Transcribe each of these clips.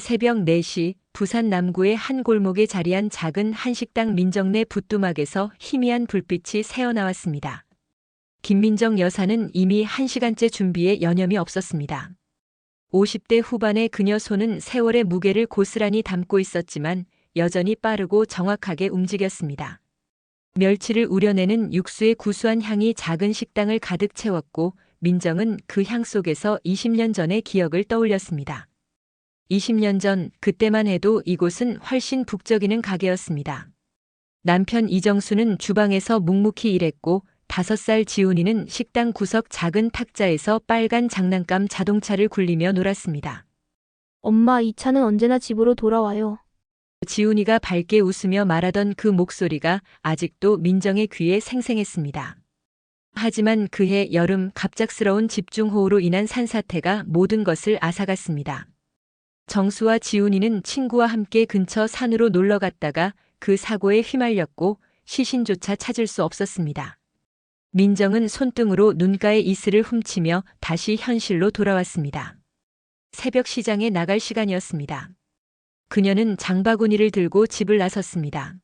새벽 4시 부산 남구의 한 골목에 자리한 작은 한식당 민정 내 부뚜막에서 희미한 불빛이 새어나왔습니다. 김민정 여사는 이미 1시간째 준비에 여념이 없었습니다. 50대 후반의 그녀 손은 세월의 무게를 고스란히 담고 있었지만 여전히 빠르고 정확하게 움직였습니다. 멸치를 우려내는 육수의 구수한 향이 작은 식당을 가득 채웠고 민정은 그 향 속에서 20년 전의 기억을 떠올렸습니다. 20년 전 그때만 해도 이곳은 훨씬 북적이는 가게였습니다. 남편 이정수는 주방에서 묵묵히 일했고 5살 지훈이는 식당 구석 작은 탁자에서 빨간 장난감 자동차를 굴리며 놀았습니다. 엄마, 이 차는 언제나 집으로 돌아와요. 지훈이가 밝게 웃으며 말하던 그 목소리가 아직도 민정의 귀에 생생했습니다. 하지만 그해 여름 갑작스러운 집중호우로 인한 산사태가 모든 것을 앗아갔습니다. 정수와 지훈이는 친구와 함께 근처 산으로 놀러 갔다가 그 사고에 휘말렸고 시신조차 찾을 수 없었습니다. 민정은 손등으로 눈가의 이슬을 훔치며 다시 현실로 돌아왔습니다. 새벽 시장에 나갈 시간이었습니다. 그녀는 장바구니를 들고 집을 나섰습니다.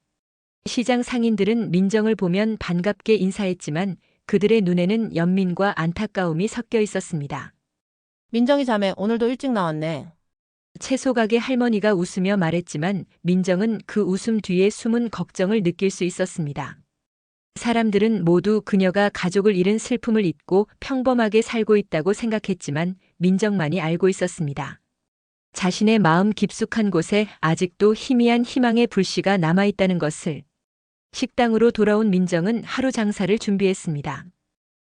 시장 상인들은 민정을 보면 반갑게 인사했지만 그들의 눈에는 연민과 안타까움이 섞여 있었습니다. 민정이 자매, 오늘도 일찍 나왔네. 채소 가게 할머니가 웃으며 말했지만 민정은 그 웃음 뒤에 숨은 걱정을 느낄 수 있었습니다. 사람들은 모두 그녀가 가족을 잃은 슬픔을 잊고 평범하게 살고 있다고 생각했지만 민정만이 알고 있었습니다. 자신의 마음 깊숙한 곳에 아직도 희미한 희망의 불씨가 남아있다는 것을. 식당으로 돌아온 민정은 하루 장사를 준비했습니다.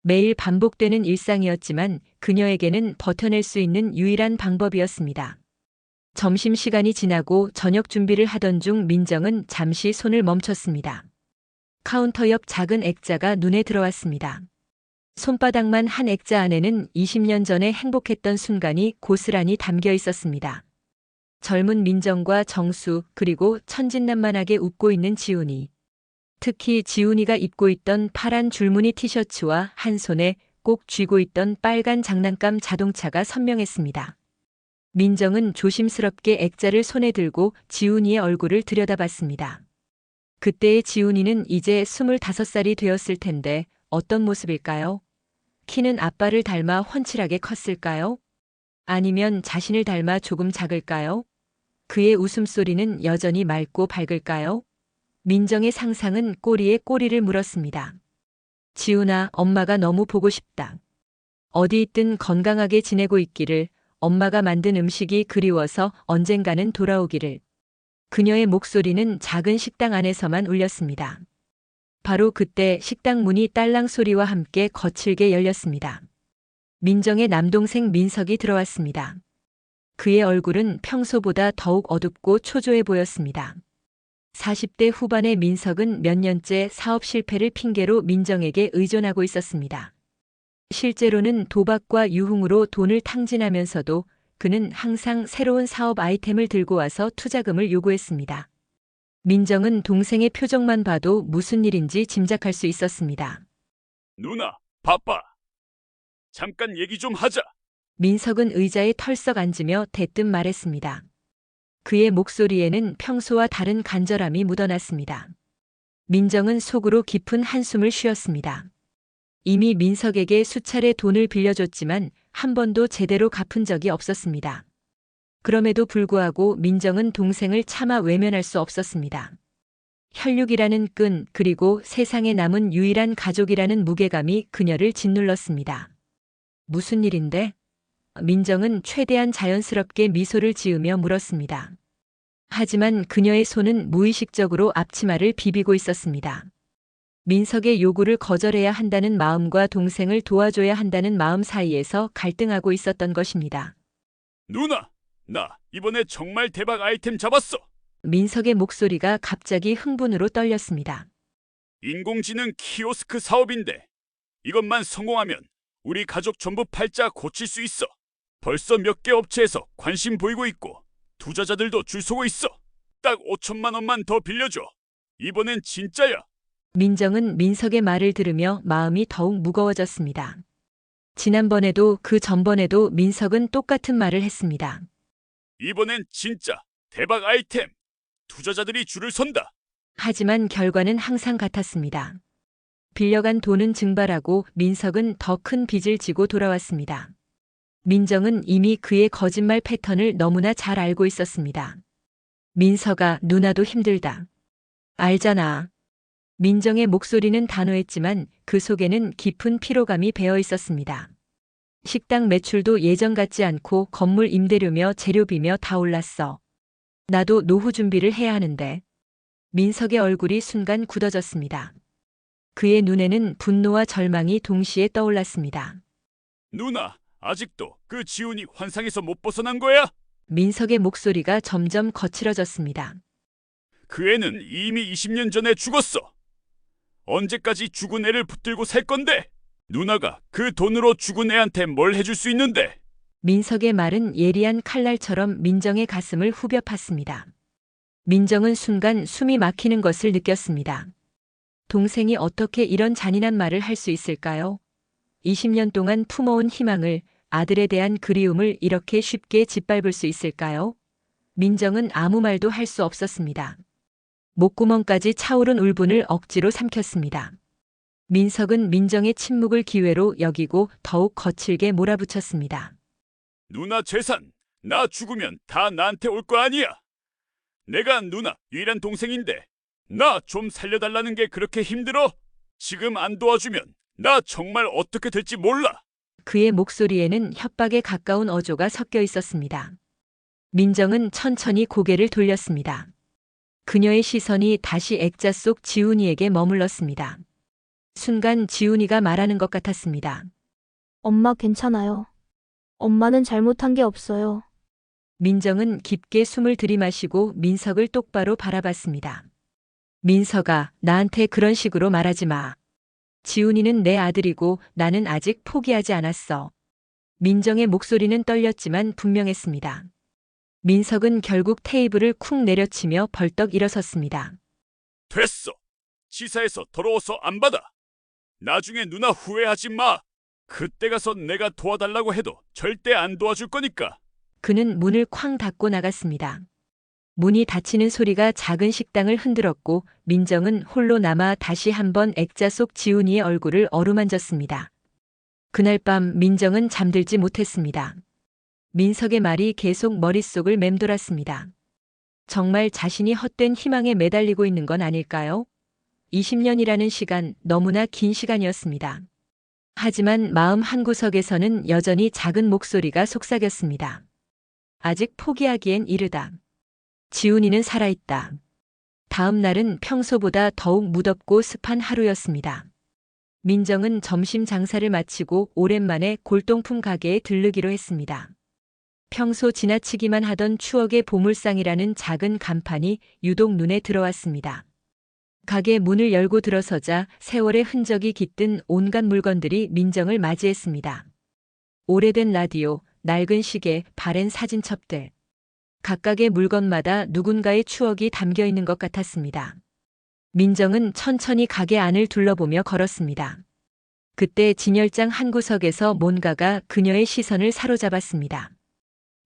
매일 반복되는 일상이었지만 그녀에게는 버텨낼 수 있는 유일한 방법이었습니다. 점심시간이 지나고 저녁 준비를 하던 중 민정은 잠시 손을 멈췄습니다. 카운터 옆 작은 액자가 눈에 들어왔습니다. 손바닥만 한 액자 안에는 20년 전에 행복했던 순간이 고스란히 담겨 있었습니다. 젊은 민정과 정수, 그리고 천진난만하게 웃고 있는 지훈이. 특히 지훈이가 입고 있던 파란 줄무늬 티셔츠와 한 손에 꼭 쥐고 있던 빨간 장난감 자동차가 선명했습니다. 민정은 조심스럽게 액자를 손에 들고 지훈이의 얼굴을 들여다봤습니다. 그때의 지훈이는 이제 25살이 되었을 텐데 어떤 모습일까요? 키는 아빠를 닮아 훤칠하게 컸을까요? 아니면 자신을 닮아 조금 작을까요? 그의 웃음소리는 여전히 맑고 밝을까요? 민정의 상상은 꼬리에 꼬리를 물었습니다. 지훈아, 엄마가 너무 보고 싶다. 어디 있든 건강하게 지내고 있기를, 엄마가 만든 음식이 그리워서 언젠가는 돌아오기를. 그녀의 목소리는 작은 식당 안에서만 울렸습니다. 바로 그때 식당 문이 딸랑 소리와 함께 거칠게 열렸습니다. 민정의 남동생 민석이 들어왔습니다. 그의 얼굴은 평소보다 더욱 어둡고 초조해 보였습니다. 40대 후반의 민석은 몇 년째 사업 실패를 핑계로 민정에게 의존하고 있었습니다. 실제로는 도박과 유흥으로 돈을 탕진하면서도 그는 항상 새로운 사업 아이템을 들고 와서 투자금을 요구했습니다. 민정은 동생의 표정만 봐도 무슨 일인지 짐작할 수 있었습니다. 누나, 바빠. 잠깐 얘기 좀 하자. 민석은 의자에 털썩 앉으며 대뜸 말했습니다. 그의 목소리에는 평소와 다른 간절함이 묻어났습니다. 민정은 속으로 깊은 한숨을 쉬었습니다. 이미 민석에게 수차례 돈을 빌려줬지만 한 번도 제대로 갚은 적이 없었습니다. 그럼에도 불구하고 민정은 동생을 차마 외면할 수 없었습니다. 혈육이라는 끈, 그리고 세상에 남은 유일한 가족이라는 무게감이 그녀를 짓눌렀습니다. 무슨 일인데? 민정은 최대한 자연스럽게 미소를 지으며 물었습니다. 하지만 그녀의 손은 무의식적으로 앞치마를 비비고 있었습니다. 민석의 요구를 거절해야 한다는 마음과 동생을 도와줘야 한다는 마음 사이에서 갈등하고 있었던 것입니다. 누나, 나 이번에 정말 대박 아이템 잡았어. 민석의 목소리가 갑자기 흥분으로 떨렸습니다. 인공지능 키오스크 사업인데 이것만 성공하면 우리 가족 전부 팔자 고칠 수 있어. 벌써 몇 개 업체에서 관심 보이고 있고 투자자들도 줄 서고 있어. 딱 5천만 원만 더 빌려줘. 이번엔 진짜야. 민정은 민석의 말을 들으며 마음이 더욱 무거워졌습니다. 지난번에도 그 전번에도 민석은 똑같은 말을 했습니다. 이번엔 진짜 대박 아이템. 투자자들이 줄을 선다. 하지만 결과는 항상 같았습니다. 빌려간 돈은 증발하고 민석은 더 큰 빚을 지고 돌아왔습니다. 민정은 이미 그의 거짓말 패턴을 너무나 잘 알고 있었습니다. 민석아, 누나도 힘들다. 알잖아. 민정의 목소리는 단호했지만 그 속에는 깊은 피로감이 배어 있었습니다. 식당 매출도 예전 같지 않고 건물 임대료며 재료비며 다 올랐어. 나도 노후 준비를 해야 하는데. 민석의 얼굴이 순간 굳어졌습니다. 그의 눈에는 분노와 절망이 동시에 떠올랐습니다. 누나, 아직도 그 지훈이 환상에서 못 벗어난 거야? 민석의 목소리가 점점 거칠어졌습니다. 그 애는 이미 20년 전에 죽었어. 언제까지 죽은 애를 붙들고 살 건데? 누나가 그 돈으로 죽은 애한테 뭘 해줄 수 있는데? 민석의 말은 예리한 칼날처럼 민정의 가슴을 후벼 팠습니다. 민정은 순간 숨이 막히는 것을 느꼈습니다. 동생이 어떻게 이런 잔인한 말을 할 수 있을까요? 20년 동안 품어온 희망을, 아들에 대한 그리움을 이렇게 쉽게 짓밟을 수 있을까요? 민정은 아무 말도 할 수 없었습니다. 목구멍까지 차오른 울분을 억지로 삼켰습니다. 민석은 민정의 침묵을 기회로 여기고 더욱 거칠게 몰아붙였습니다. 누나 재산, 나 죽으면 다 나한테 올 거 아니야. 내가 누나 유일한 동생인데 나 좀 살려달라는 게 그렇게 힘들어? 지금 안 도와주면 나 정말 어떻게 될지 몰라. 그의 목소리에는 협박에 가까운 어조가 섞여 있었습니다. 민정은 천천히 고개를 돌렸습니다. 그녀의 시선이 다시 액자 속 지훈이에게 머물렀습니다. 순간 지훈이가 말하는 것 같았습니다. 엄마 괜찮아요. 엄마는 잘못한 게 없어요. 민정은 깊게 숨을 들이마시고 민석을 똑바로 바라봤습니다. 민석아, 나한테 그런 식으로 말하지 마. 지훈이는 내 아들이고 나는 아직 포기하지 않았어. 민정의 목소리는 떨렸지만 분명했습니다. 민석은 결국 테이블을 쿵 내려치며 벌떡 일어섰습니다. 됐어. 치사해서 더러워서 안 받아. 나중에 누나 후회하지 마. 그때 가서 내가 도와달라고 해도 절대 안 도와줄 거니까. 그는 문을 쾅 닫고 나갔습니다. 문이 닫히는 소리가 작은 식당을 흔들었고 민정은 홀로 남아 다시 한번 액자 속 지훈이의 얼굴을 어루만졌습니다. 그날 밤 민정은 잠들지 못했습니다. 민석의 말이 계속 머릿속을 맴돌았습니다. 정말 자신이 헛된 희망에 매달리고 있는 건 아닐까요? 20년이라는 시간, 너무나 긴 시간이었습니다. 하지만 마음 한구석에서는 여전히 작은 목소리가 속삭였습니다. 아직 포기하기엔 이르다. 지훈이는 살아있다. 다음 날은 평소보다 더욱 무덥고 습한 하루였습니다. 민정은 점심 장사를 마치고 오랜만에 골동품 가게에 들르기로 했습니다. 평소 지나치기만 하던 추억의 보물상이라는 작은 간판이 유독 눈에 들어왔습니다. 가게 문을 열고 들어서자 세월의 흔적이 깃든 온갖 물건들이 민정을 맞이했습니다. 오래된 라디오, 낡은 시계, 바랜 사진첩들. 각각의 물건마다 누군가의 추억이 담겨 있는 것 같았습니다. 민정은 천천히 가게 안을 둘러보며 걸었습니다. 그때 진열장 한 구석에서 뭔가가 그녀의 시선을 사로잡았습니다.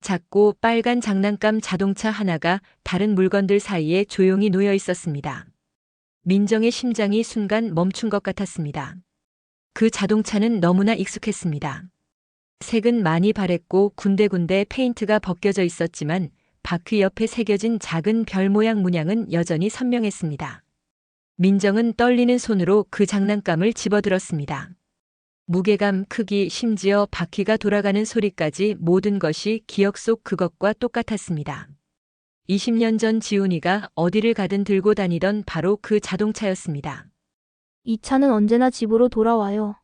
작고 빨간 장난감 자동차 하나가 다른 물건들 사이에 조용히 놓여 있었습니다. 민정의 심장이 순간 멈춘 것 같았습니다. 그 자동차는 너무나 익숙했습니다. 색은 많이 바랬고 군데군데 페인트가 벗겨져 있었지만 바퀴 옆에 새겨진 작은 별 모양 문양은 여전히 선명했습니다. 민정은 떨리는 손으로 그 장난감을 집어들었습니다. 무게감, 크기, 심지어 바퀴가 돌아가는 소리까지 모든 것이 기억 속 그것과 똑같았습니다. 20년 전 지훈이가 어디를 가든 들고 다니던 바로 그 자동차였습니다. 이 차는 언제나 집으로 돌아와요.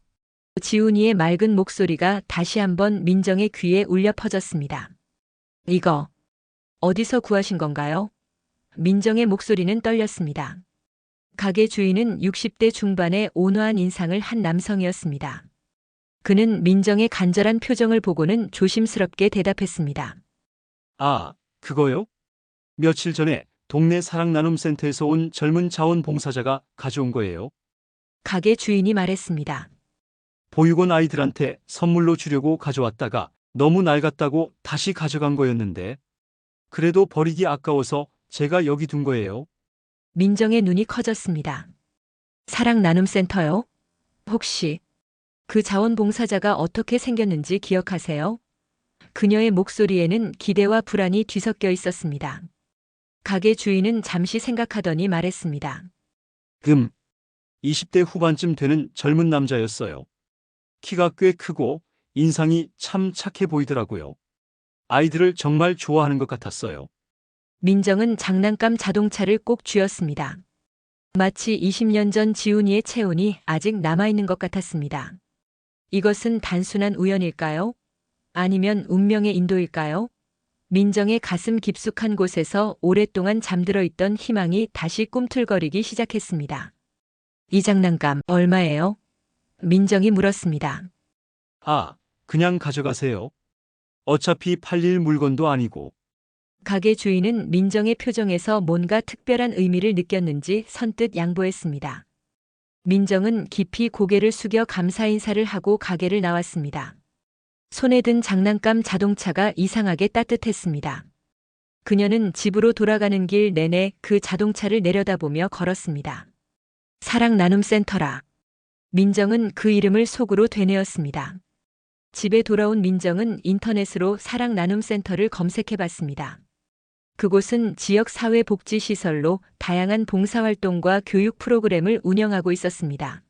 지훈이의 맑은 목소리가 다시 한번 민정의 귀에 울려 퍼졌습니다. 이거 어디서 구하신 건가요? 민정의 목소리는 떨렸습니다. 가게 주인은 60대 중반의 온화한 인상을 한 남성이었습니다. 그는 민정의 간절한 표정을 보고는 조심스럽게 대답했습니다. 아, 그거요? 며칠 전에 동네 사랑나눔센터에서 온 젊은 자원봉사자가 가져온 거예요. 가게 주인이 말했습니다. 보육원 아이들한테 선물로 주려고 가져왔다가 너무 낡았다고 다시 가져간 거였는데. 그래도 버리기 아까워서 제가 여기 둔 거예요. 민정의 눈이 커졌습니다. 사랑나눔센터요? 혹시 그 자원봉사자가 어떻게 생겼는지 기억하세요? 그녀의 목소리에는 기대와 불안이 뒤섞여 있었습니다. 가게 주인은 잠시 생각하더니 말했습니다. 20대 후반쯤 되는 젊은 남자였어요. 키가 꽤 크고 인상이 참 착해 보이더라고요. 아이들을 정말 좋아하는 것 같았어요. 민정은 장난감 자동차를 꼭 쥐었습니다. 마치 20년 전 지훈이의 체온이 아직 남아있는 것 같았습니다. 이것은 단순한 우연일까요? 아니면 운명의 인도일까요? 민정의 가슴 깊숙한 곳에서 오랫동안 잠들어 있던 희망이 다시 꿈틀거리기 시작했습니다. 이 장난감 얼마예요? 민정이 물었습니다. 아, 그냥 가져가세요. 어차피 팔릴 물건도 아니고. 가게 주인은 민정의 표정에서 뭔가 특별한 의미를 느꼈는지 선뜻 양보했습니다. 민정은 깊이 고개를 숙여 감사 인사를 하고 가게를 나왔습니다. 손에 든 장난감 자동차가 이상하게 따뜻했습니다. 그녀는 집으로 돌아가는 길 내내 그 자동차를 내려다보며 걸었습니다. 사랑나눔센터라. 민정은 그 이름을 속으로 되뇌었습니다. 집에 돌아온 민정은 인터넷으로 사랑나눔센터를 검색해봤습니다. 그곳은 지역사회복지시설로 다양한 봉사활동과 교육 프로그램을 운영하고 있었습니다.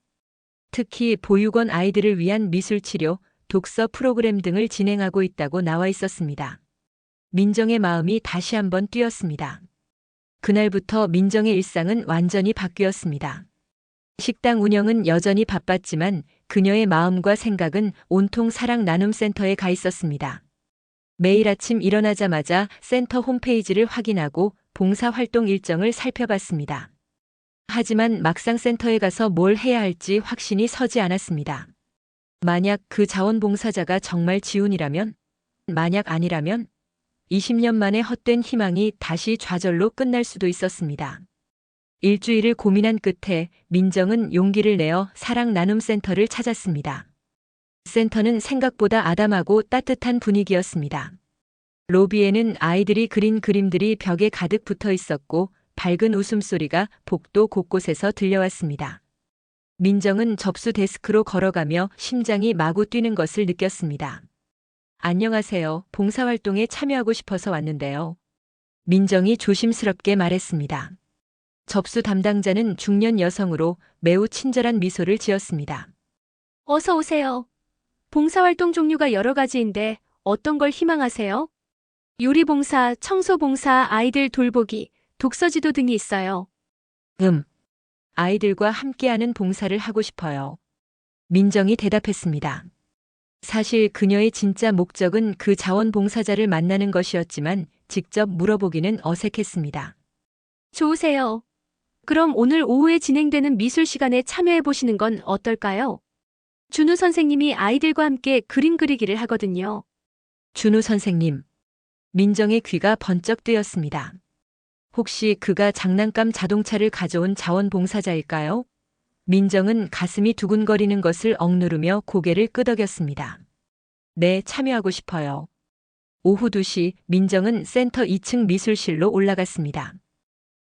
특히 보육원 아이들을 위한 미술치료, 독서 프로그램 등을 진행하고 있다고 나와 있었습니다. 민정의 마음이 다시 한번 뛰었습니다. 그날부터 민정의 일상은 완전히 바뀌었습니다. 식당 운영은 여전히 바빴지만 그녀의 마음과 생각은 온통 사랑나눔센터에 가 있었습니다. 매일 아침 일어나자마자 센터 홈페이지를 확인하고 봉사활동 일정을 살펴봤습니다. 하지만 막상 센터에 가서 뭘 해야 할지 확신이 서지 않았습니다. 만약 그 자원봉사자가 정말 지훈이라면? 만약 아니라면? 20년 만에 헛된 희망이 다시 좌절로 끝날 수도 있었습니다. 일주일을 고민한 끝에 민정은 용기를 내어 사랑나눔센터를 찾았습니다. 센터는 생각보다 아담하고 따뜻한 분위기였습니다. 로비에는 아이들이 그린 그림들이 벽에 가득 붙어 있었고 밝은 웃음소리가 복도 곳곳에서 들려왔습니다. 민정은 접수 데스크로 걸어가며 심장이 마구 뛰는 것을 느꼈습니다. 안녕하세요. 봉사활동에 참여하고 싶어서 왔는데요. 민정이 조심스럽게 말했습니다. 접수 담당자는 중년 여성으로 매우 친절한 미소를 지었습니다. 어서 오세요. 봉사활동 종류가 여러 가지인데 어떤 걸 희망하세요? 요리봉사, 청소봉사, 아이들 돌보기, 독서지도 등이 있어요. 아이들과 함께하는 봉사를 하고 싶어요. 민정이 대답했습니다. 사실 그녀의 진짜 목적은 그 자원봉사자를 만나는 것이었지만 직접 물어보기는 어색했습니다. 좋으세요. 그럼 오늘 오후에 진행되는 미술 시간에 참여해 보시는 건 어떨까요? 준우 선생님이 아이들과 함께 그림 그리기를 하거든요. 준우 선생님. 민정의 귀가 번쩍 뜨였습니다. 혹시 그가 장난감 자동차를 가져온 자원봉사자일까요? 민정은 가슴이 두근거리는 것을 억누르며 고개를 끄덕였습니다. 네, 참여하고 싶어요. 오후 2시 민정은 센터 2층 미술실로 올라갔습니다.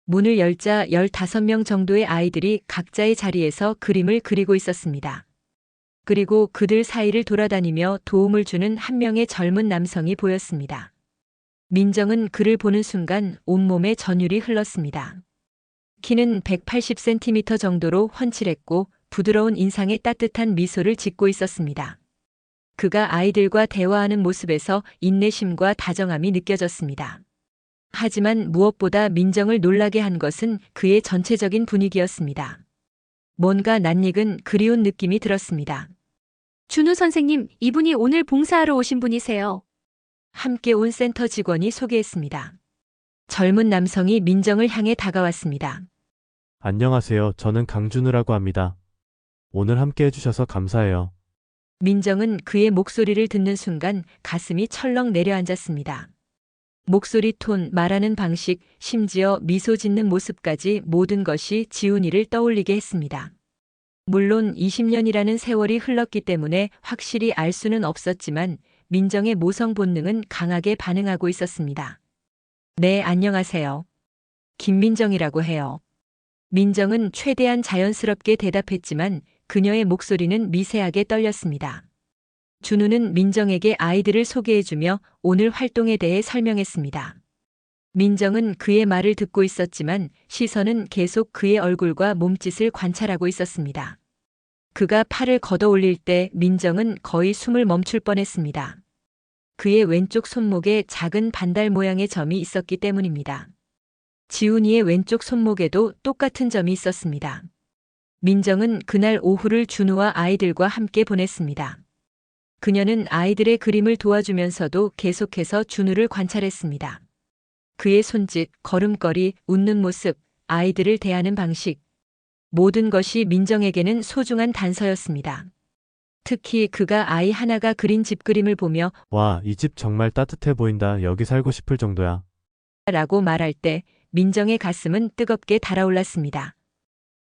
문을 열자 15명 정도의 아이들이 각자의 자리에서 그림을 그리고 있었습니다. 그리고 그들 사이를 돌아다니며 도움을 주는 한 명의 젊은 남성이 보였습니다. 민정은 그를 보는 순간 온몸에 전율이 흘렀습니다. 키는 180cm 정도로 훤칠했고 부드러운 인상에 따뜻한 미소를 짓고 있었습니다. 그가 아이들과 대화하는 모습에서 인내심과 다정함이 느껴졌습니다. 하지만 무엇보다 민정을 놀라게 한 것은 그의 전체적인 분위기였습니다. 뭔가 낯익은 그리운 느낌이 들었습니다. 준우 선생님, 이분이 오늘 봉사하러 오신 분이세요. 함께 온 센터 직원이 소개했습니다. 젊은 남성이 민정을 향해 다가왔습니다. 안녕하세요. 저는 강준우라고 합니다. 오늘 함께 해주셔서 감사해요. 민정은 그의 목소리를 듣는 순간 가슴이 철렁 내려앉았습니다. 목소리 톤, 말하는 방식, 심지어 미소 짓는 모습까지 모든 것이 지훈이를 떠올리게 했습니다. 물론 20년이라는 세월이 흘렀기 때문에 확실히 알 수는 없었지만 민정의 모성 본능은 강하게 반응하고 있었습니다. 네, 안녕하세요. 김민정이라고 해요. 민정은 최대한 자연스럽게 대답했지만 그녀의 목소리는 미세하게 떨렸습니다. 준우는 민정에게 아이들을 소개해주며 오늘 활동에 대해 설명했습니다. 민정은 그의 말을 듣고 있었지만 시선은 계속 그의 얼굴과 몸짓을 관찰하고 있었습니다. 그가 팔을 걷어 올릴 때 민정은 거의 숨을 멈출 뻔했습니다. 그의 왼쪽 손목에 작은 반달 모양의 점이 있었기 때문입니다. 지훈이의 왼쪽 손목에도 똑같은 점이 있었습니다. 민정은 그날 오후를 준우와 아이들과 함께 보냈습니다. 그녀는 아이들의 그림을 도와주면서도 계속해서 준우를 관찰했습니다. 그의 손짓, 걸음걸이, 웃는 모습, 아이들을 대하는 방식, 모든 것이 민정에게는 소중한 단서였습니다. 특히 그가 아이 하나가 그린 집 그림을 보며 와, 이 집 정말 따뜻해 보인다. 여기 살고 싶을 정도야. 라고 말할 때 민정의 가슴은 뜨겁게 달아올랐습니다.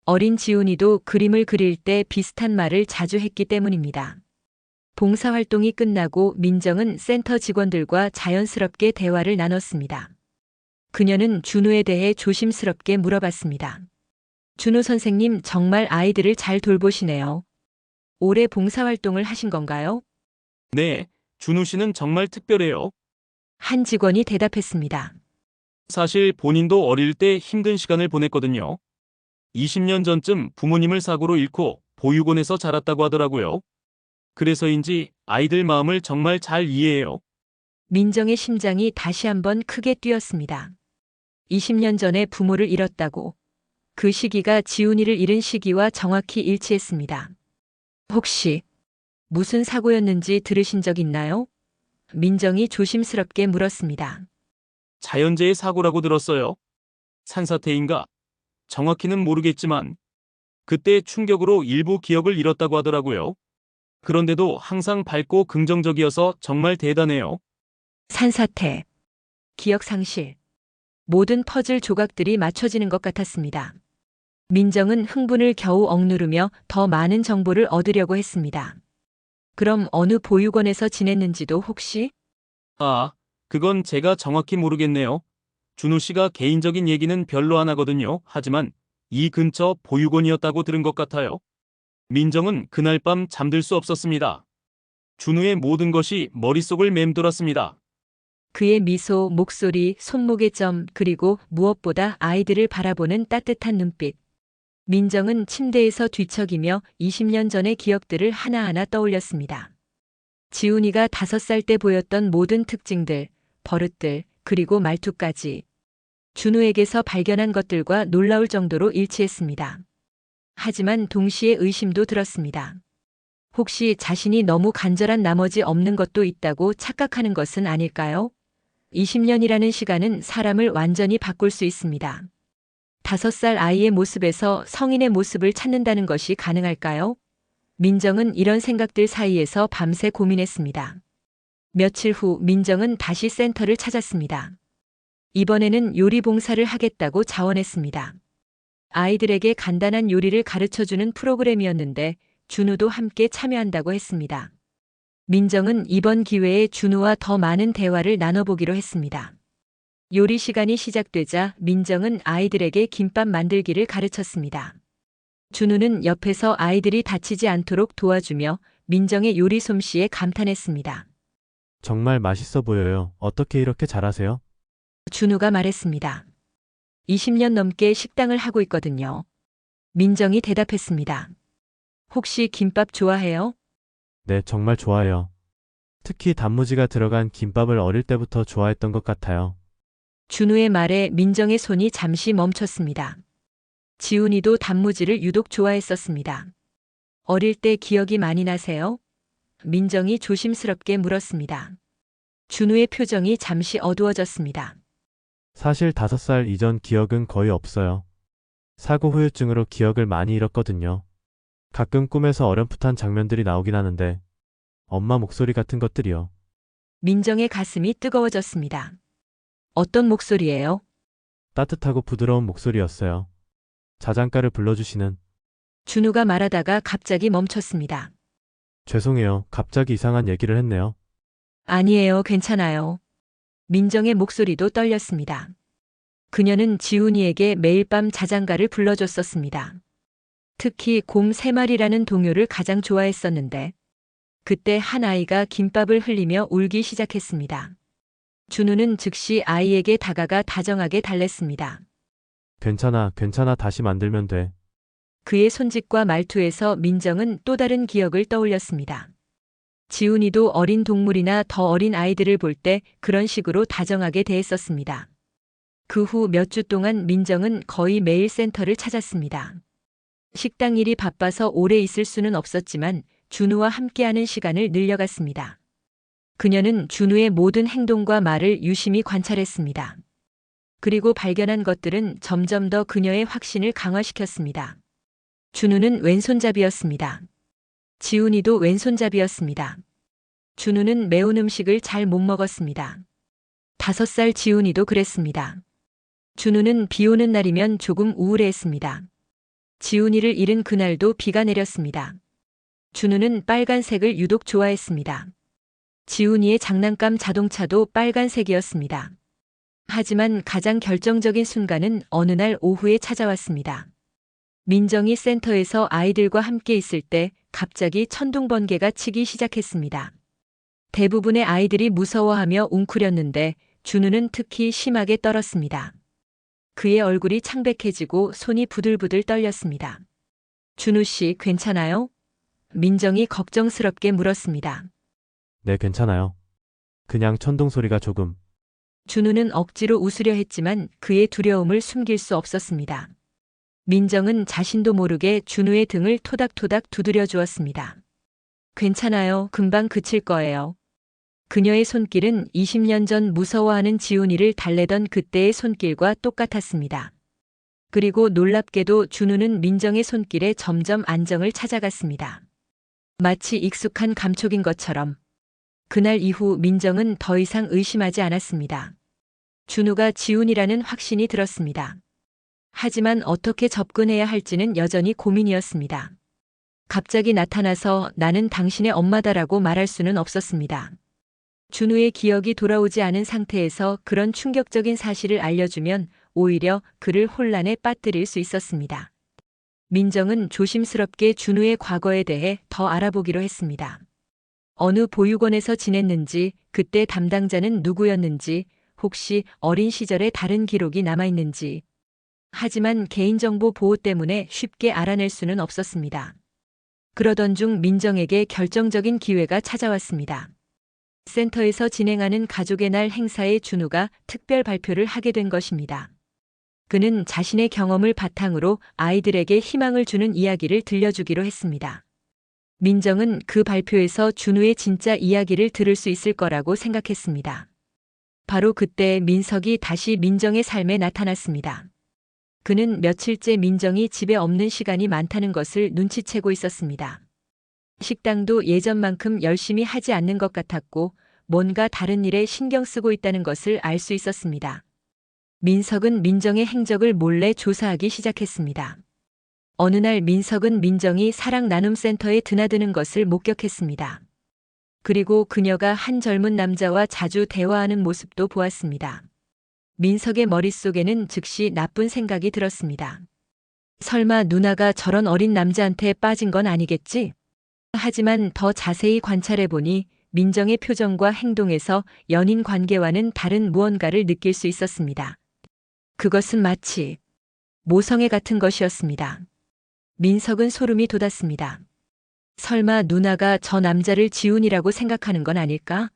어린 지훈이도 그림을 그릴 때 비슷한 말을 자주 했기 때문입니다. 봉사활동이 끝나고 민정은 센터 직원들과 자연스럽게 대화를 나눴습니다. 그녀는 준우에 대해 조심스럽게 물어봤습니다. 준우 선생님 정말 아이들을 잘 돌보시네요. 올해 봉사활동을 하신 건가요? 네, 준우 씨는 정말 특별해요. 한 직원이 대답했습니다. 사실 본인도 어릴 때 힘든 시간을 보냈거든요. 20년 전쯤 부모님을 사고로 잃고 보육원에서 자랐다고 하더라고요. 그래서인지 아이들 마음을 정말 잘 이해해요. 민정의 심장이 다시 한번 크게 뛰었습니다. 20년 전에 부모를 잃었다고. 그 시기가 지훈이를 잃은 시기와 정확히 일치했습니다. 혹시 무슨 사고였는지 들으신 적 있나요? 민정이 조심스럽게 물었습니다. 자연재해 사고라고 들었어요. 산사태인가? 정확히는 모르겠지만 그때 충격으로 일부 기억을 잃었다고 하더라고요. 그런데도 항상 밝고 긍정적이어서 정말 대단해요. 산사태, 기억 상실, 모든 퍼즐 조각들이 맞춰지는 것 같았습니다. 민정은 흥분을 겨우 억누르며 더 많은 정보를 얻으려고 했습니다. 그럼 어느 보육원에서 지냈는지도 혹시? 아, 그건 제가 정확히 모르겠네요. 준우 씨가 개인적인 얘기는 별로 안 하거든요. 하지만 이 근처 보육원이었다고 들은 것 같아요. 민정은 그날 밤 잠들 수 없었습니다. 준우의 모든 것이 머릿속을 맴돌았습니다. 그의 미소, 목소리, 손목의 점, 그리고 무엇보다 아이들을 바라보는 따뜻한 눈빛. 민정은 침대에서 뒤척이며 20년 전의 기억들을 하나하나 떠올렸습니다. 지훈이가 5살 때 보였던 모든 특징들, 버릇들, 그리고 말투까지 준우에게서 발견한 것들과 놀라울 정도로 일치했습니다. 하지만 동시에 의심도 들었습니다. 혹시 자신이 너무 간절한 나머지 없는 것도 있다고 착각하는 것은 아닐까요? 20년이라는 시간은 사람을 완전히 바꿀 수 있습니다. 5살 아이의 모습에서 성인의 모습을 찾는다는 것이 가능할까요? 민정은 이런 생각들 사이에서 밤새 고민했습니다. 며칠 후 민정은 다시 센터를 찾았습니다. 이번에는 요리 봉사를 하겠다고 자원했습니다. 아이들에게 간단한 요리를 가르쳐주는 프로그램이었는데 준우도 함께 참여한다고 했습니다. 민정은 이번 기회에 준우와 더 많은 대화를 나눠보기로 했습니다. 요리 시간이 시작되자 민정은 아이들에게 김밥 만들기를 가르쳤습니다. 준우는 옆에서 아이들이 다치지 않도록 도와주며 민정의 요리 솜씨에 감탄했습니다. 정말 맛있어 보여요. 어떻게 이렇게 잘하세요? 준우가 말했습니다. 20년 넘게 식당을 하고 있거든요. 민정이 대답했습니다. 혹시 김밥 좋아해요? 네, 정말 좋아요. 특히 단무지가 들어간 김밥을 어릴 때부터 좋아했던 것 같아요. 준우의 말에 민정의 손이 잠시 멈췄습니다. 지훈이도 단무지를 유독 좋아했었습니다. 어릴 때 기억이 많이 나세요? 민정이 조심스럽게 물었습니다. 준우의 표정이 잠시 어두워졌습니다. 사실 5살 이전 기억은 거의 없어요. 사고 후유증으로 기억을 많이 잃었거든요. 가끔 꿈에서 어렴풋한 장면들이 나오긴 하는데 엄마 목소리 같은 것들이요. 민정의 가슴이 뜨거워졌습니다. 어떤 목소리예요? 따뜻하고 부드러운 목소리였어요. 자장가를 불러주시는. 준우가 말하다가 갑자기 멈췄습니다. 죄송해요. 갑자기 이상한 얘기를 했네요. 아니에요, 괜찮아요. 민정의 목소리도 떨렸습니다. 그녀는 지훈이에게 매일 밤 자장가를 불러줬었습니다. 특히 곰 3마리라는 동요를 가장 좋아했었는데 그때 한 아이가 김밥을 흘리며 울기 시작했습니다. 준우는 즉시 아이에게 다가가 다정하게 달랬습니다. 괜찮아, 괜찮아. 다시 만들면 돼. 그의 손짓과 말투에서 민정은 또 다른 기억을 떠올렸습니다. 지훈이도 어린 동물이나 더 어린 아이들을 볼 때 그런 식으로 다정하게 대했었습니다. 그 후 몇 주 동안 민정은 거의 매일 센터를 찾았습니다. 식당 일이 바빠서 오래 있을 수는 없었지만 준우와 함께하는 시간을 늘려갔습니다. 그녀는 준우의 모든 행동과 말을 유심히 관찰했습니다. 그리고 발견한 것들은 점점 더 그녀의 확신을 강화시켰습니다. 준우는 왼손잡이였습니다. 지훈이도 왼손잡이였습니다. 준우는 매운 음식을 잘 못 먹었습니다. 5살 지훈이도 그랬습니다. 준우는 비 오는 날이면 조금 우울해했습니다. 지훈이를 잃은 그날도 비가 내렸습니다. 준우는 빨간색을 유독 좋아했습니다. 지훈이의 장난감 자동차도 빨간색이었습니다. 하지만 가장 결정적인 순간은 어느 날 오후에 찾아왔습니다. 민정이 센터에서 아이들과 함께 있을 때 갑자기 천둥번개가 치기 시작했습니다. 대부분의 아이들이 무서워하며 웅크렸는데 준우는 특히 심하게 떨었습니다. 그의 얼굴이 창백해지고 손이 부들부들 떨렸습니다. 준우 씨, 괜찮아요? 민정이 걱정스럽게 물었습니다. 네, 괜찮아요. 그냥 천둥 소리가 조금. 준우는 억지로 웃으려 했지만 그의 두려움을 숨길 수 없었습니다. 민정은 자신도 모르게 준우의 등을 토닥토닥 두드려 주었습니다. 괜찮아요. 금방 그칠 거예요. 그녀의 손길은 20년 전 무서워하는 지훈이를 달래던 그때의 손길과 똑같았습니다. 그리고 놀랍게도 준우는 민정의 손길에 점점 안정을 찾아갔습니다. 마치 익숙한 감촉인 것처럼. 그날 이후 민정은 더 이상 의심하지 않았습니다. 준우가 지훈이라는 확신이 들었습니다. 하지만 어떻게 접근해야 할지는 여전히 고민이었습니다. 갑자기 나타나서 나는 당신의 엄마다라고 말할 수는 없었습니다. 준우의 기억이 돌아오지 않은 상태에서 그런 충격적인 사실을 알려주면 오히려 그를 혼란에 빠뜨릴 수 있었습니다. 민정은 조심스럽게 준우의 과거에 대해 더 알아보기로 했습니다. 어느 보육원에서 지냈는지, 그때 담당자는 누구였는지, 혹시 어린 시절에 다른 기록이 남아있는지. 하지만 개인정보 보호 때문에 쉽게 알아낼 수는 없었습니다. 그러던 중 민정에게 결정적인 기회가 찾아왔습니다. 센터에서 진행하는 가족의 날 행사에 준우가 특별 발표를 하게 된 것입니다. 그는 자신의 경험을 바탕으로 아이들에게 희망을 주는 이야기를 들려주기로 했습니다. 민정은 그 발표에서 준우의 진짜 이야기를 들을 수 있을 거라고 생각했습니다. 바로 그때 민석이 다시 민정의 삶에 나타났습니다. 그는 며칠째 민정이 집에 없는 시간이 많다는 것을 눈치채고 있었습니다. 식당도 예전만큼 열심히 하지 않는 것 같았고 뭔가 다른 일에 신경 쓰고 있다는 것을 알 수 있었습니다. 민석은 민정의 행적을 몰래 조사하기 시작했습니다. 어느 날 민석은 민정이 사랑 나눔 센터에 드나드는 것을 목격했습니다. 그리고 그녀가 한 젊은 남자와 자주 대화하는 모습도 보았습니다. 민석의 머릿속에는 즉시 나쁜 생각이 들었습니다. 설마 누나가 저런 어린 남자한테 빠진 건 아니겠지? 하지만 더 자세히 관찰해보니 민정의 표정과 행동에서 연인 관계와는 다른 무언가를 느낄 수 있었습니다. 그것은 마치 모성애 같은 것이었습니다. 민석은 소름이 돋았습니다. 설마 누나가 저 남자를 지훈이라고 생각하는 건 아닐까?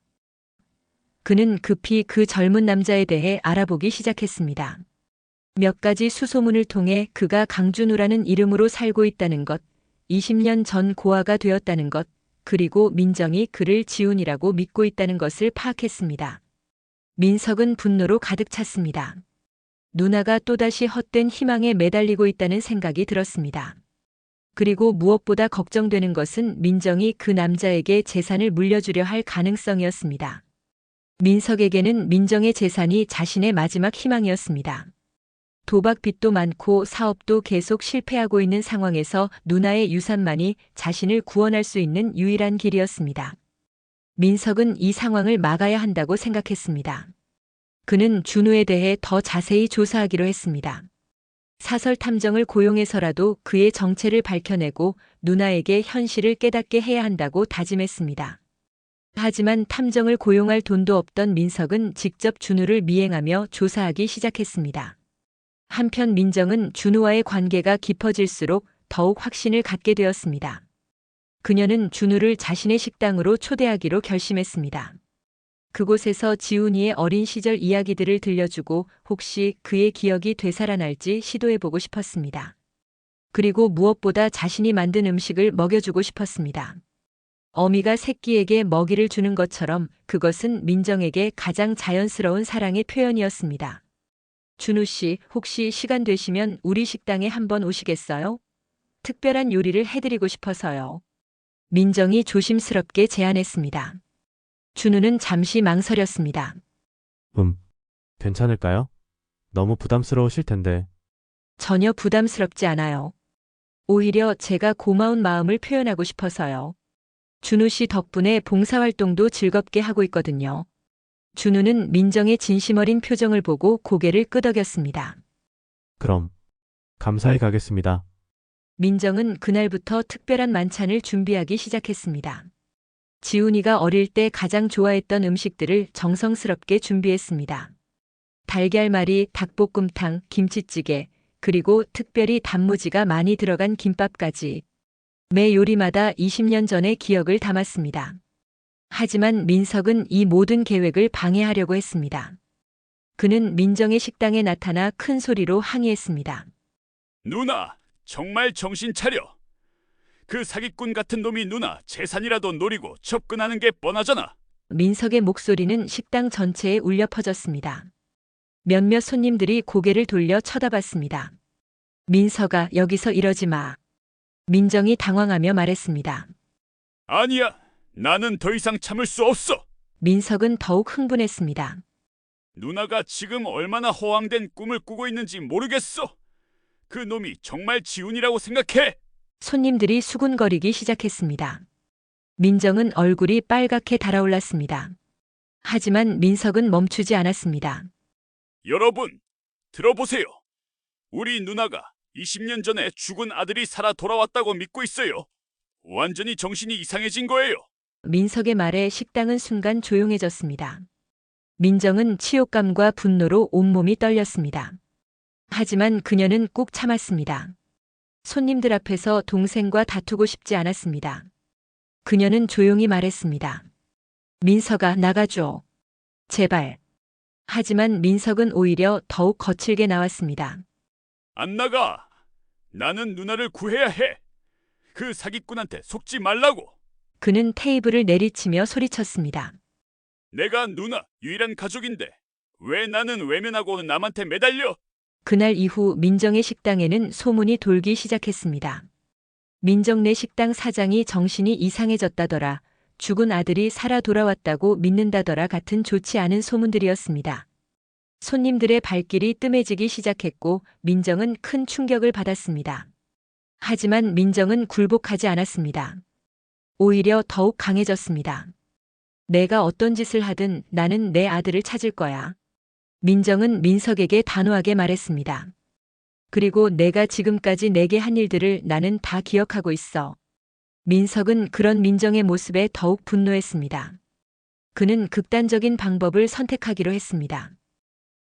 그는 급히 그 젊은 남자에 대해 알아보기 시작했습니다. 몇 가지 수소문을 통해 그가 강준우라는 이름으로 살고 있다는 것, 20년 전 고아가 되었다는 것, 그리고 민정이 그를 지훈이라고 믿고 있다는 것을 파악했습니다. 민석은 분노로 가득 찼습니다. 누나가 또다시 헛된 희망에 매달리고 있다는 생각이 들었습니다. 그리고 무엇보다 걱정되는 것은 민정이 그 남자에게 재산을 물려주려 할 가능성이었습니다. 민석에게는 민정의 재산이 자신의 마지막 희망이었습니다. 도박 빚도 많고 사업도 계속 실패하고 있는 상황에서 누나의 유산만이 자신을 구원할 수 있는 유일한 길이었습니다. 민석은 이 상황을 막아야 한다고 생각했습니다. 그는 준우에 대해 더 자세히 조사하기로 했습니다. 사설 탐정을 고용해서라도 그의 정체를 밝혀내고 누나에게 현실을 깨닫게 해야 한다고 다짐했습니다. 하지만 탐정을 고용할 돈도 없던 민석은 직접 준우를 미행하며 조사하기 시작했습니다. 한편 민정은 준우와의 관계가 깊어질수록 더욱 확신을 갖게 되었습니다. 그녀는 준우를 자신의 식당으로 초대하기로 결심했습니다. 그곳에서 지훈이의 어린 시절 이야기들을 들려주고 혹시 그의 기억이 되살아날지 시도해보고 싶었습니다. 그리고 무엇보다 자신이 만든 음식을 먹여주고 싶었습니다. 어미가 새끼에게 먹이를 주는 것처럼 그것은 민정에게 가장 자연스러운 사랑의 표현이었습니다. 준우 씨, 혹시 시간 되시면 우리 식당에 한번 오시겠어요? 특별한 요리를 해드리고 싶어서요. 민정이 조심스럽게 제안했습니다. 준우는 잠시 망설였습니다. 괜찮을까요? 너무 부담스러우실 텐데. 전혀 부담스럽지 않아요. 오히려 제가 고마운 마음을 표현하고 싶어서요. 준우 씨 덕분에 봉사활동도 즐겁게 하고 있거든요. 준우는 민정의 진심 어린 표정을 보고 고개를 끄덕였습니다. 그럼 감사히 가겠습니다. 민정은 그날부터 특별한 만찬을 준비하기 시작했습니다. 지훈이가 어릴 때 가장 좋아했던 음식들을 정성스럽게 준비했습니다. 달걀말이, 닭볶음탕, 김치찌개, 그리고 특별히 단무지가 많이 들어간 김밥까지. 매 요리마다 20년 전의 기억을 담았습니다. 하지만 민석은 이 모든 계획을 방해하려고 했습니다. 그는 민정의 식당에 나타나 큰 소리로 항의했습니다. 누나, 정말 정신 차려. 그 사기꾼 같은 놈이 누나 재산이라도 노리고 접근하는 게 뻔하잖아. 민석의 목소리는 식당 전체에 울려 퍼졌습니다. 몇몇 손님들이 고개를 돌려 쳐다봤습니다. 민석아, 여기서 이러지 마. 민정이 당황하며 말했습니다. 아니야, 나는 더 이상 참을 수 없어. 민석은 더욱 흥분했습니다. 누나가 지금 얼마나 허황된 꿈을 꾸고 있는지 모르겠어. 그 놈이 정말 지훈이라고 생각해. 손님들이 수군거리기 시작했습니다. 민정은 얼굴이 빨갛게 달아올랐습니다. 하지만 민석은 멈추지 않았습니다. 여러분, 들어보세요. 우리 누나가 20년 전에 죽은 아들이 살아 돌아왔다고 믿고 있어요. 완전히 정신이 이상해진 거예요. 민석의 말에 식당은 순간 조용해졌습니다. 민정은 치욕감과 분노로 온몸이 떨렸습니다. 하지만 그녀는 꾹 참았습니다. 손님들 앞에서 동생과 다투고 싶지 않았습니다. 그녀는 조용히 말했습니다. 민석아, 나가줘. 제발. 하지만 민석은 오히려 더욱 거칠게 나왔습니다. 안 나가. 나는 누나를 구해야 해. 그 사기꾼한테 속지 말라고. 그는 테이블을 내리치며 소리쳤습니다. 내가 누나 유일한 가족인데 왜 나는 외면하고 남한테 매달려? 그날 이후 민정의 식당에는 소문이 돌기 시작했습니다. 민정네 식당 사장이 정신이 이상해졌다더라, 죽은 아들이 살아 돌아왔다고 믿는다더라 같은 좋지 않은 소문들이었습니다. 손님들의 발길이 뜸해지기 시작했고 민정은 큰 충격을 받았습니다. 하지만 민정은 굴복하지 않았습니다. 오히려 더욱 강해졌습니다. 내가 어떤 짓을 하든 나는 내 아들을 찾을 거야. 민정은 민석에게 단호하게 말했습니다. 그리고 내가 지금까지 내게 한 일들을 나는 다 기억하고 있어. 민석은 그런 민정의 모습에 더욱 분노했습니다. 그는 극단적인 방법을 선택하기로 했습니다.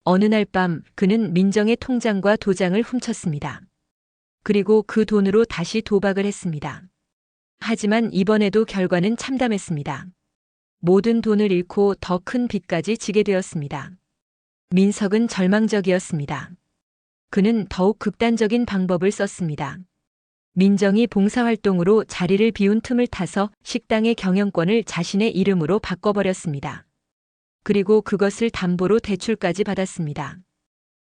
어느 날 밤 그는 민정의 통장과 도장을 훔쳤습니다. 그리고 그 돈으로 다시 도박을 했습니다. 하지만 이번에도 결과는 참담했습니다. 모든 돈을 잃고 더 큰 빚까지 지게 되었습니다. 민석은 절망적이었습니다. 그는 더욱 극단적인 방법을 썼습니다. 민정이 봉사활동으로 자리를 비운 틈을 타서 식당의 경영권을 자신의 이름으로 바꿔버렸습니다. 그리고 그것을 담보로 대출까지 받았습니다.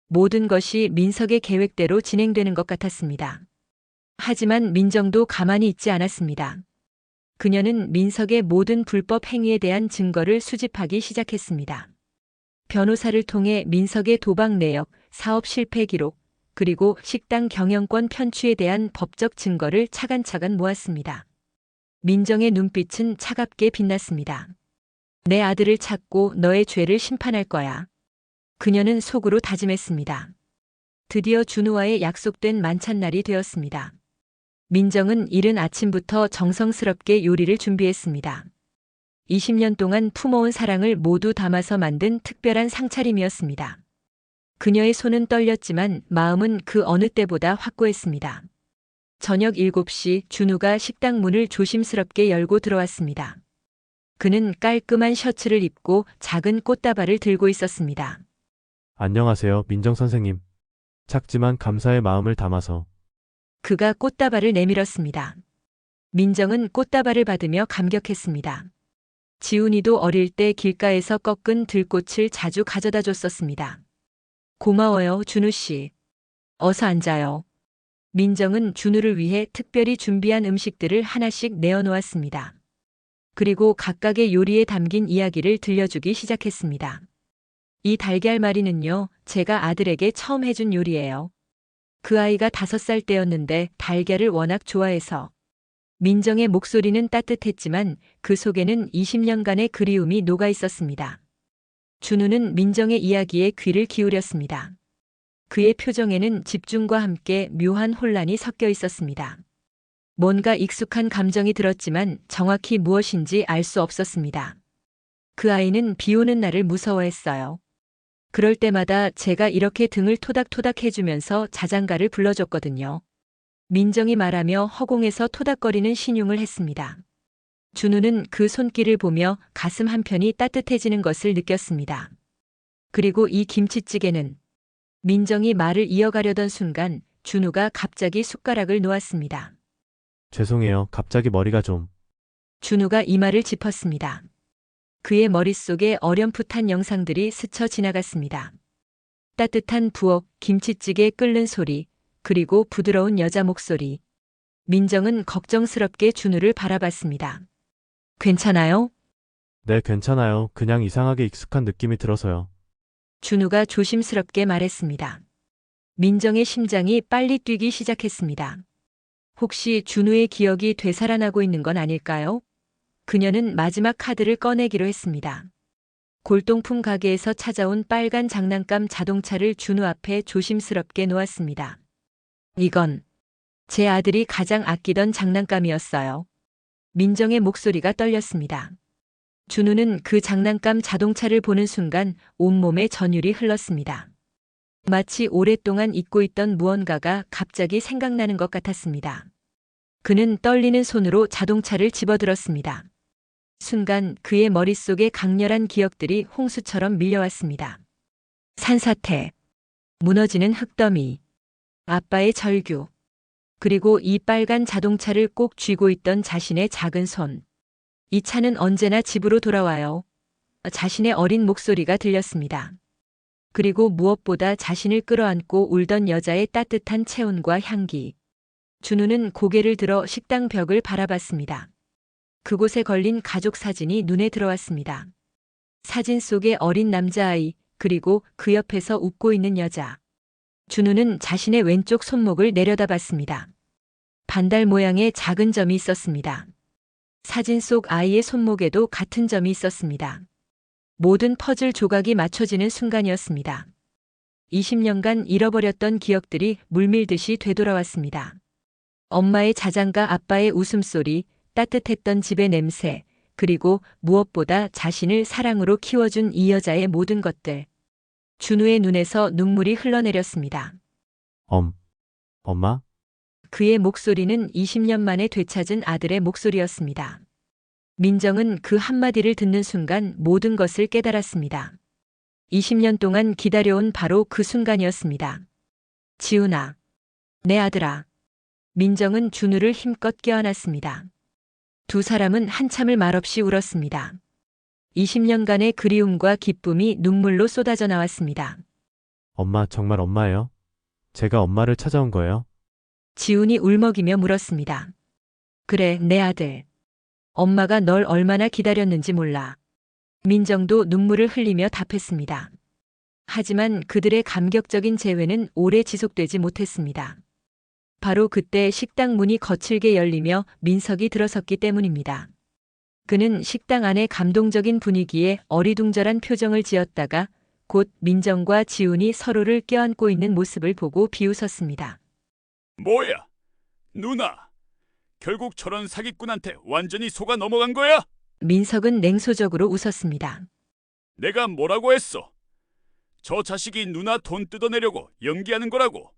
모든 것이 민석의 계획대로 진행되는 것 같았습니다. 하지만 민정도 가만히 있지 않았습니다. 그녀는 민석의 모든 불법 행위에 대한 증거를 수집하기 시작했습니다. 변호사를 통해 민석의 도박 내역, 사업 실패 기록, 그리고 식당 경영권 편취에 대한 법적 증거를 차근차근 모았습니다. 민정의 눈빛은 차갑게 빛났습니다. 내 아들을 찾고 너의 죄를 심판할 거야. 그녀는 속으로 다짐했습니다. 드디어 준우와의 약속된 만찬날이 되었습니다. 민정은 이른 아침부터 정성스럽게 요리를 준비했습니다. 20년 동안 품어온 사랑을 모두 담아서 만든 특별한 상차림이었습니다. 그녀의 손은 떨렸지만 마음은 그 어느 때보다 확고했습니다. 저녁 7시 준우가 식당 문을 조심스럽게 열고 들어왔습니다. 그는 깔끔한 셔츠를 입고 작은 꽃다발을 들고 있었습니다. 안녕하세요, 민정 선생님. 작지만 감사의 마음을 담아서. 그가 꽃다발을 내밀었습니다. 민정은 꽃다발을 받으며 감격했습니다. 지훈이도 어릴 때 길가에서 꺾은 들꽃을 자주 가져다 줬었습니다. 고마워요, 준우 씨. 어서 앉아요. 민정은 준우를 위해 특별히 준비한 음식들을 하나씩 내어놓았습니다. 그리고 각각의 요리에 담긴 이야기를 들려주기 시작했습니다. 이 달걀말이는요, 제가 아들에게 처음 해준 요리예요. 그 아이가 5살 때였는데 달걀을 워낙 좋아해서. 민정의 목소리는 따뜻했지만 그 속에는 20년간의 그리움이 녹아 있었습니다. 준우는 민정의 이야기에 귀를 기울였습니다. 그의 표정에는 집중과 함께 묘한 혼란이 섞여 있었습니다. 뭔가 익숙한 감정이 들었지만 정확히 무엇인지 알 수 없었습니다. 그 아이는 비 오는 날을 무서워했어요. 그럴 때마다 제가 이렇게 등을 토닥토닥 해주면서 자장가를 불러줬거든요. 민정이 말하며 허공에서 토닥거리는 신용을 했습니다. 준우는 그 손길을 보며 가슴 한편이 따뜻해지는 것을 느꼈습니다. 그리고 이 김치찌개는 민정이 말을 이어가려던 순간 준우가 갑자기 숟가락을 놓았습니다. 죄송해요, 갑자기 머리가 좀. 준우가 이마를 짚었습니다. 그의 머릿속에 어렴풋한 영상들이 스쳐 지나갔습니다. 따뜻한 부엌, 김치찌개 끓는 소리, 그리고 부드러운 여자 목소리. 민정은 걱정스럽게 준우를 바라봤습니다. 괜찮아요? 네, 괜찮아요. 그냥 이상하게 익숙한 느낌이 들어서요. 준우가 조심스럽게 말했습니다. 민정의 심장이 빨리 뛰기 시작했습니다. 혹시 준우의 기억이 되살아나고 있는 건 아닐까요? 그녀는 마지막 카드를 꺼내기로 했습니다. 골동품 가게에서 찾아온 빨간 장난감 자동차를 준우 앞에 조심스럽게 놓았습니다. 이건 제 아들이 가장 아끼던 장난감이었어요. 민정의 목소리가 떨렸습니다. 준우는 그 장난감 자동차를 보는 순간 온몸에 전율이 흘렀습니다. 마치 오랫동안 잊고 있던 무언가가 갑자기 생각나는 것 같았습니다. 그는 떨리는 손으로 자동차를 집어들었습니다. 순간 그의 머릿속에 강렬한 기억들이 홍수처럼 밀려왔습니다. 산사태, 무너지는 흙더미, 아빠의 절규, 그리고 이 빨간 자동차를 꼭 쥐고 있던 자신의 작은 손. 이 차는 언제나 집으로 돌아와요. 자신의 어린 목소리가 들렸습니다. 그리고 무엇보다 자신을 끌어안고 울던 여자의 따뜻한 체온과 향기. 준우는 고개를 들어 식당 벽을 바라봤습니다. 그곳에 걸린 가족 사진이 눈에 들어왔습니다. 사진 속의 어린 남자아이, 그리고 그 옆에서 웃고 있는 여자. 준우는 자신의 왼쪽 손목을 내려다봤습니다. 반달 모양의 작은 점이 있었습니다. 사진 속 아이의 손목에도 같은 점이 있었습니다. 모든 퍼즐 조각이 맞춰지는 순간이었습니다. 20년간 잃어버렸던 기억들이 물밀듯이 되돌아왔습니다. 엄마의 자장가, 아빠의 웃음소리, 따뜻했던 집의 냄새, 그리고 무엇보다 자신을 사랑으로 키워준 이 여자의 모든 것들. 준우의 눈에서 눈물이 흘러내렸습니다. 엄마? 그의 목소리는 20년 만에 되찾은 아들의 목소리였습니다. 민정은 그 한마디를 듣는 순간 모든 것을 깨달았습니다. 20년 동안 기다려온 바로 그 순간이었습니다. 지훈아, 내 아들아. 민정은 준우를 힘껏 껴안았습니다. 두 사람은 한참을 말없이 울었습니다. 20년간의 그리움과 기쁨이 눈물로 쏟아져 나왔습니다. 엄마, 정말 엄마예요? 제가 엄마를 찾아온 거예요? 지훈이 울먹이며 물었습니다. 그래, 내 아들. 엄마가 널 얼마나 기다렸는지 몰라. 민정도 눈물을 흘리며 답했습니다. 하지만 그들의 감격적인 재회는 오래 지속되지 못했습니다. 바로 그때 식당 문이 거칠게 열리며 민석이 들어섰기 때문입니다. 그는 식당 안의 감동적인 분위기에 어리둥절한 표정을 지었다가 곧 민정과 지훈이 서로를 껴안고 있는 모습을 보고 비웃었습니다. 뭐야? 누나, 결국 저런 사기꾼한테 완전히 속아 넘어간 거야? 민석은 냉소적으로 웃었습니다. 내가 뭐라고 했어? 저 자식이 누나 돈 뜯어내려고 연기하는 거라고.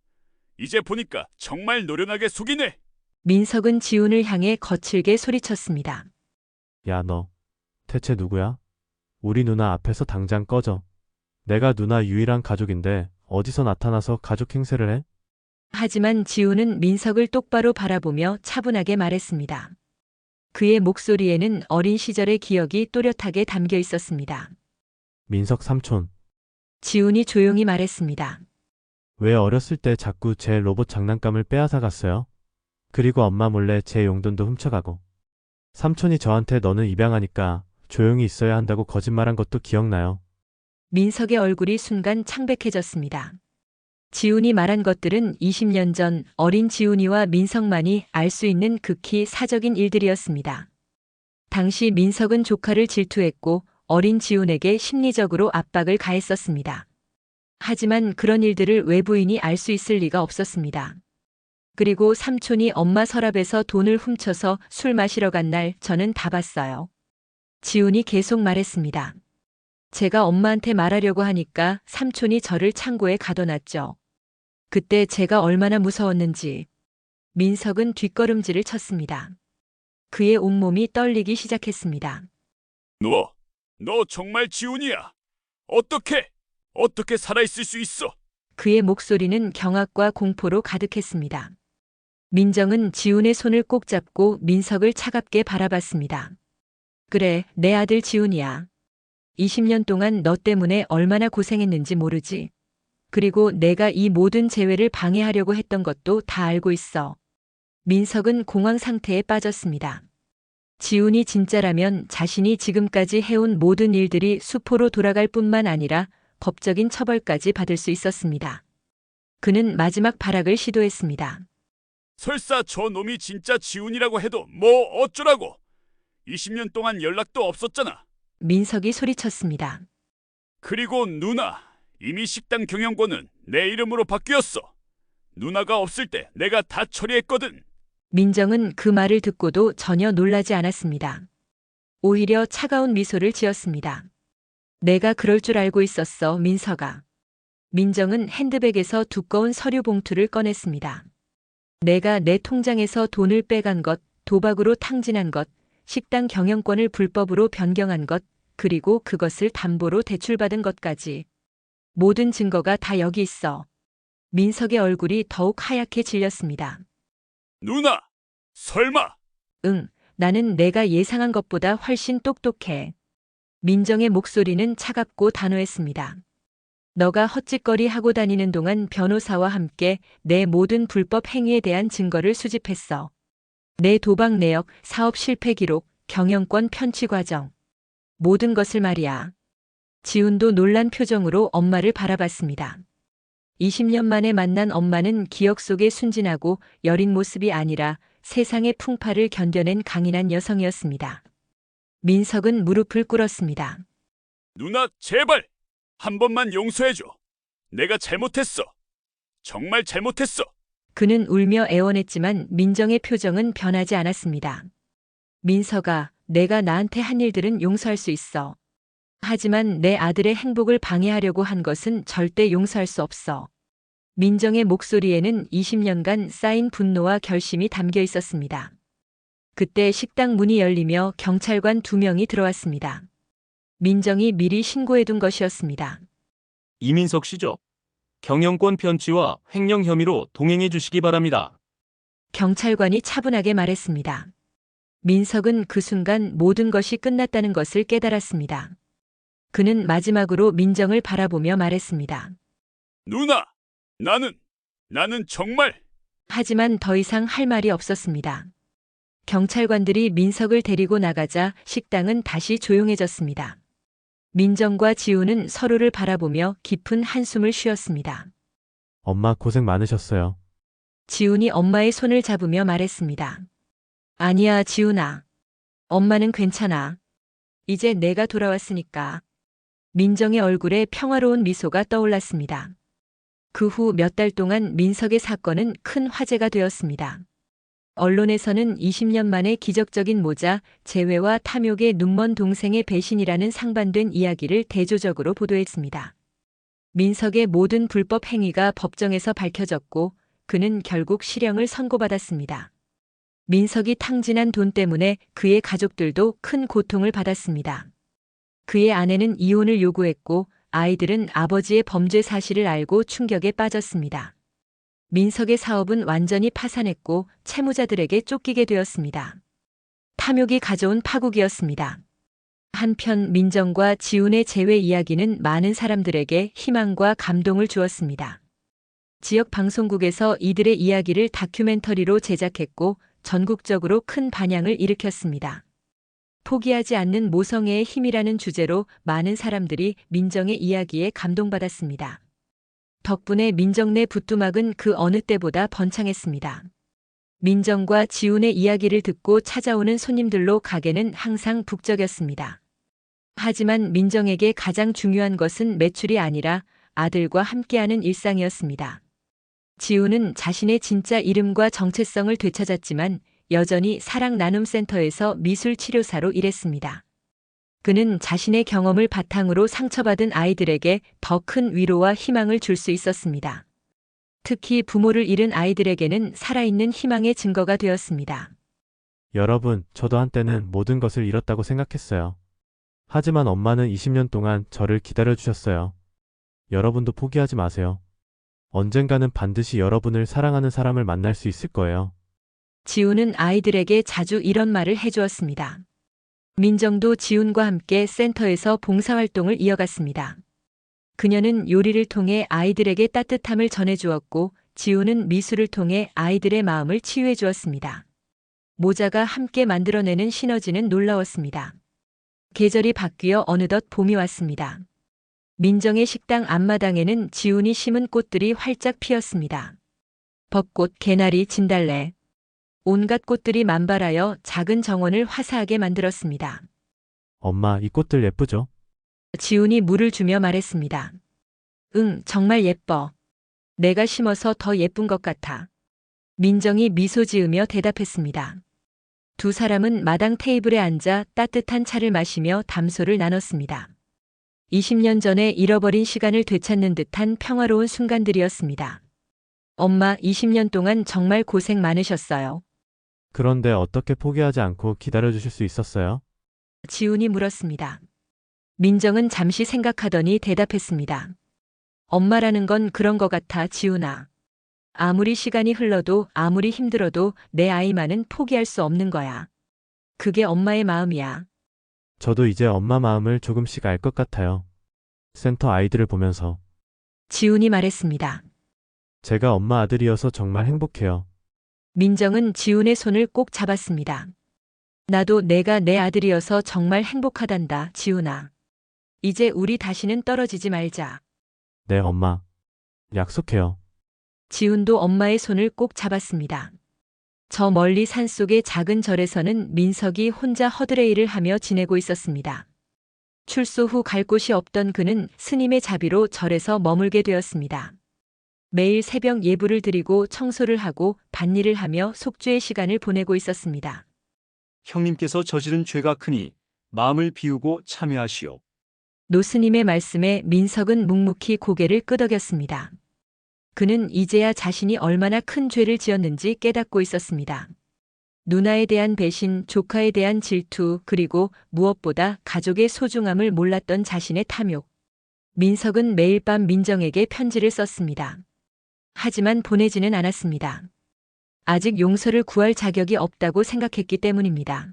이제 보니까 정말 노련하게 속이네. 민석은 지훈을 향해 거칠게 소리쳤습니다. 야, 너 대체 누구야? 우리 누나 앞에서 당장 꺼져. 내가 누나 유일한 가족인데 어디서 나타나서 가족 행세를 해? 하지만 지훈은 민석을 똑바로 바라보며 차분하게 말했습니다. 그의 목소리에는 어린 시절의 기억이 또렷하게 담겨 있었습니다. 민석 삼촌, 지훈이 조용히 말했습니다. 왜 어렸을 때 자꾸 제 로봇 장난감을 빼앗아 갔어요? 그리고 엄마 몰래 제 용돈도 훔쳐가고. 삼촌이 저한테 너는 입양하니까 조용히 있어야 한다고 거짓말한 것도 기억나요. 민석의 얼굴이 순간 창백해졌습니다. 지훈이 말한 것들은 20년 전 어린 지훈이와 민석만이 알 수 있는 극히 사적인 일들이었습니다. 당시 민석은 조카를 질투했고 어린 지훈에게 심리적으로 압박을 가했었습니다. 하지만 그런 일들을 외부인이 알 수 있을 리가 없었습니다. 그리고 삼촌이 엄마 서랍에서 돈을 훔쳐서 술 마시러 간 날 저는 다 봤어요. 지훈이 계속 말했습니다. 제가 엄마한테 말하려고 하니까 삼촌이 저를 창고에 가둬놨죠. 그때 제가 얼마나 무서웠는지. 민석은 뒷걸음질을 쳤습니다. 그의 온몸이 떨리기 시작했습니다. 너 정말 지훈이야. 어떻게 살아있을 수 있어? 그의 목소리는 경악과 공포로 가득했습니다. 민정은 지훈의 손을 꼭 잡고 민석을 차갑게 바라봤습니다. 그래, 내 아들 지훈이야. 20년 동안 너 때문에 얼마나 고생했는지 모르지. 그리고 내가 이 모든 재회를 방해하려고 했던 것도 다 알고 있어. 민석은 공황 상태에 빠졌습니다. 지훈이 진짜라면 자신이 지금까지 해온 모든 일들이 수포로 돌아갈 뿐만 아니라 법적인 처벌까지 받을 수 있었습니다. 그는 마지막 발악을 시도했습니다. 설사 저 놈이 진짜 지훈이라고 해도 뭐 어쩌라고. 20년 동안 연락도 없었잖아. 민석이 소리쳤습니다. 그리고 누나, 이미 식당 경영권은 내 이름으로 바뀌었어. 누나가 없을 때 내가 다 처리했거든. 민정은 그 말을 듣고도 전혀 놀라지 않았습니다. 오히려 차가운 미소를 지었습니다. 내가 그럴 줄 알고 있었어, 민석아. 민정은 핸드백에서 두꺼운 서류 봉투를 꺼냈습니다. 내가 내 통장에서 돈을 빼간 것, 도박으로 탕진한 것, 식당 경영권을 불법으로 변경한 것, 그리고 그것을 담보로 대출받은 것까지. 모든 증거가 다 여기 있어. 민석의 얼굴이 더욱 하얗게 질렸습니다. 누나, 설마. 응, 나는 내가 예상한 것보다 훨씬 똑똑해. 민정의 목소리는 차갑고 단호했습니다. 너가 헛짓거리 하고 다니는 동안 변호사와 함께 내 모든 불법 행위에 대한 증거를 수집했어. 내 도박 내역, 사업 실패 기록, 경영권 편취 과정. 모든 것을 말이야. 지훈도 놀란 표정으로 엄마를 바라봤습니다. 20년 만에 만난 엄마는 기억 속에 순진하고 여린 모습이 아니라 세상의 풍파를 견뎌낸 강인한 여성이었습니다. 민석은 무릎을 꿇었습니다. 누나, 제발 한 번만 용서해줘. 내가 잘못했어. 정말 잘못했어. 그는 울며 애원했지만 민정의 표정은 변하지 않았습니다. 민석아, 내가 나한테 한 일들은 용서할 수 있어. 하지만 내 아들의 행복을 방해하려고 한 것은 절대 용서할 수 없어. 민정의 목소리에는 20년간 쌓인 분노와 결심이 담겨 있었습니다. 그때 식당 문이 열리며 경찰관 2명이 들어왔습니다. 민정이 미리 신고해둔 것이었습니다. 이민석 씨죠? 경영권 편취와 횡령 혐의로 동행해 주시기 바랍니다. 경찰관이 차분하게 말했습니다. 민석은 그 순간 모든 것이 끝났다는 것을 깨달았습니다. 그는 마지막으로 민정을 바라보며 말했습니다. 누나, 나는 정말. 하지만 더 이상 할 말이 없었습니다. 경찰관들이 민석을 데리고 나가자 식당은 다시 조용해졌습니다. 민정과 지훈은 서로를 바라보며 깊은 한숨을 쉬었습니다. 엄마 고생 많으셨어요. 지훈이 엄마의 손을 잡으며 말했습니다. 아니야, 지훈아. 엄마는 괜찮아. 이제 내가 돌아왔으니까. 민정의 얼굴에 평화로운 미소가 떠올랐습니다. 그 후 몇 달 동안 민석의 사건은 큰 화제가 되었습니다. 언론에서는 20년 만에 기적적인 모자, 재회와 탐욕의 눈먼 동생의 배신이라는 상반된 이야기를 대조적으로 보도했습니다. 민석의 모든 불법 행위가 법정에서 밝혀졌고 그는 결국 실형을 선고받았습니다. 민석이 탕진한 돈 때문에 그의 가족들도 큰 고통을 받았습니다. 그의 아내는 이혼을 요구했고 아이들은 아버지의 범죄 사실을 알고 충격에 빠졌습니다. 민석의 사업은 완전히 파산했고 채무자들에게 쫓기게 되었습니다. 탐욕이 가져온 파국이었습니다. 한편 민정과 지훈의 재회 이야기는 많은 사람들에게 희망과 감동을 주었습니다. 지역 방송국에서 이들의 이야기를 다큐멘터리로 제작했고 전국적으로 큰 반향을 일으켰습니다. 포기하지 않는 모성애의 힘이라는 주제로 많은 사람들이 민정의 이야기에 감동받았습니다. 덕분에 민정 내 부뚜막은 그 어느 때보다 번창했습니다. 민정과 지훈의 이야기를 듣고 찾아오는 손님들로 가게는 항상 북적였습니다. 하지만 민정에게 가장 중요한 것은 매출이 아니라 아들과 함께하는 일상이었습니다. 지훈은 자신의 진짜 이름과 정체성을 되찾았지만 여전히 사랑나눔센터에서 미술치료사로 일했습니다. 그는 자신의 경험을 바탕으로 상처받은 아이들에게 더 큰 위로와 희망을 줄 수 있었습니다. 특히 부모를 잃은 아이들에게는 살아있는 희망의 증거가 되었습니다. 여러분, 저도 한때는 모든 것을 잃었다고 생각했어요. 하지만 엄마는 20년 동안 저를 기다려주셨어요. 여러분도 포기하지 마세요. 언젠가는 반드시 여러분을 사랑하는 사람을 만날 수 있을 거예요. 지훈은 아이들에게 자주 이런 말을 해주었습니다. 민정도 지훈과 함께 센터에서 봉사활동을 이어갔습니다. 그녀는 요리를 통해 아이들에게 따뜻함을 전해주었고 지훈은 미술을 통해 아이들의 마음을 치유해 주었습니다. 모자가 함께 만들어내는 시너지는 놀라웠습니다. 계절이 바뀌어 어느덧 봄이 왔습니다. 민정의 식당 앞마당에는 지훈이 심은 꽃들이 활짝 피었습니다. 벚꽃, 개나리, 진달래. 온갖 꽃들이 만발하여 작은 정원을 화사하게 만들었습니다. 엄마, 이 꽃들 예쁘죠? 지훈이 물을 주며 말했습니다. 응, 정말 예뻐. 내가 심어서 더 예쁜 것 같아. 민정이 미소 지으며 대답했습니다. 두 사람은 마당 테이블에 앉아 따뜻한 차를 마시며 담소를 나눴습니다. 20년 전에 잃어버린 시간을 되찾는 듯한 평화로운 순간들이었습니다. 엄마, 20년 동안 정말 고생 많으셨어요. 그런데 어떻게 포기하지 않고 기다려주실 수 있었어요? 지훈이 물었습니다. 민정은 잠시 생각하더니 대답했습니다. 엄마라는 건 그런 것 같아, 지훈아. 아무리 시간이 흘러도 아무리 힘들어도 내 아이만은 포기할 수 없는 거야. 그게 엄마의 마음이야. 저도 이제 엄마 마음을 조금씩 알 것 같아요. 센터 아이들을 보면서. 지훈이 말했습니다. 제가 엄마 아들이어서 정말 행복해요. 민정은 지훈의 손을 꼭 잡았습니다. 나도 내가 내 아들이어서 정말 행복하단다, 지훈아. 이제 우리 다시는 떨어지지 말자. 네, 엄마. 약속해요. 지훈도 엄마의 손을 꼭 잡았습니다. 저 멀리 산속의 작은 절에서는 민석이 혼자 허드레일을 하며 지내고 있었습니다. 출소 후 갈 곳이 없던 그는 스님의 자비로 절에서 머물게 되었습니다. 매일 새벽 예불을 드리고 청소를 하고 밭일을 하며 속죄의 시간을 보내고 있었습니다. 형님께서 저지른 죄가 크니 마음을 비우고 참회하시오. 노스님의 말씀에 민석은 묵묵히 고개를 끄덕였습니다. 그는 이제야 자신이 얼마나 큰 죄를 지었는지 깨닫고 있었습니다. 누나에 대한 배신, 조카에 대한 질투, 그리고 무엇보다 가족의 소중함을 몰랐던 자신의 탐욕. 민석은 매일 밤 민정에게 편지를 썼습니다. 하지만 보내지는 않았습니다. 아직 용서를 구할 자격이 없다고 생각했기 때문입니다.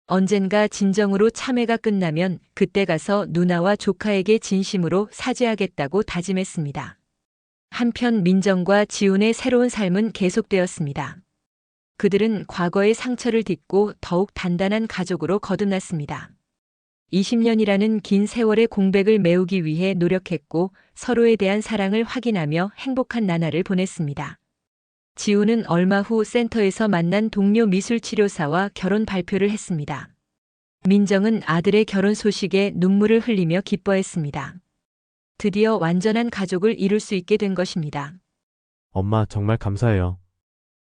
언젠가 진정으로 참회가 끝나면 그때 가서 누나와 조카에게 진심으로 사죄하겠다고 다짐했습니다. 한편 민정과 지훈의 새로운 삶은 계속되었습니다. 그들은 과거의 상처를 딛고 더욱 단단한 가족으로 거듭났습니다. 20년이라는 긴 세월의 공백을 메우기 위해 노력했고 서로에 대한 사랑을 확인하며 행복한 나날을 보냈습니다. 지훈은 얼마 후 센터에서 만난 동료 미술치료사와 결혼 발표를 했습니다. 민정은 아들의 결혼 소식에 눈물을 흘리며 기뻐했습니다. 드디어 완전한 가족을 이룰 수 있게 된 것입니다. 엄마 정말 감사해요.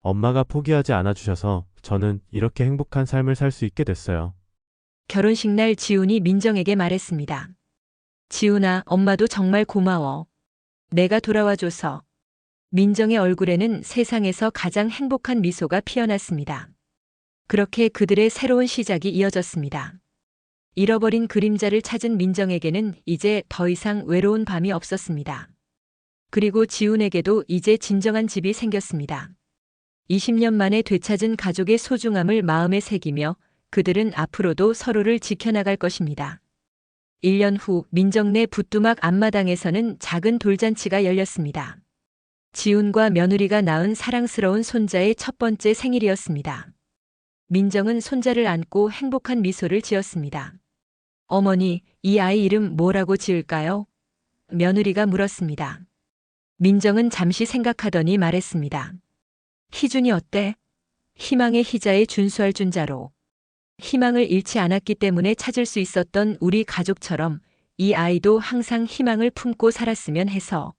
엄마가 포기하지 않아 주셔서 저는 이렇게 행복한 삶을 살 수 있게 됐어요. 결혼식 날 지훈이 민정에게 말했습니다. 지훈아, 엄마도 정말 고마워. 내가 돌아와줘서. 민정의 얼굴에는 세상에서 가장 행복한 미소가 피어났습니다. 그렇게 그들의 새로운 시작이 이어졌습니다. 잃어버린 그림자를 찾은 민정에게는 이제 더 이상 외로운 밤이 없었습니다. 그리고 지훈에게도 이제 진정한 집이 생겼습니다. 20년 만에 되찾은 가족의 소중함을 마음에 새기며 그들은 앞으로도 서로를 지켜나갈 것입니다. 1년 후 민정네 부뚜막 앞마당에서는 작은 돌잔치가 열렸습니다. 지훈과 며느리가 낳은 사랑스러운 손자의 첫 번째 생일이었습니다. 민정은 손자를 안고 행복한 미소를 지었습니다. 어머니, 이 아이 이름 뭐라고 지을까요? 며느리가 물었습니다. 민정은 잠시 생각하더니 말했습니다. 희준이 어때? 희망의 희자에 준수할 준자로. 희망을 잃지 않았기 때문에 찾을 수 있었던 우리 가족처럼 이 아이도 항상 희망을 품고 살았으면 해서.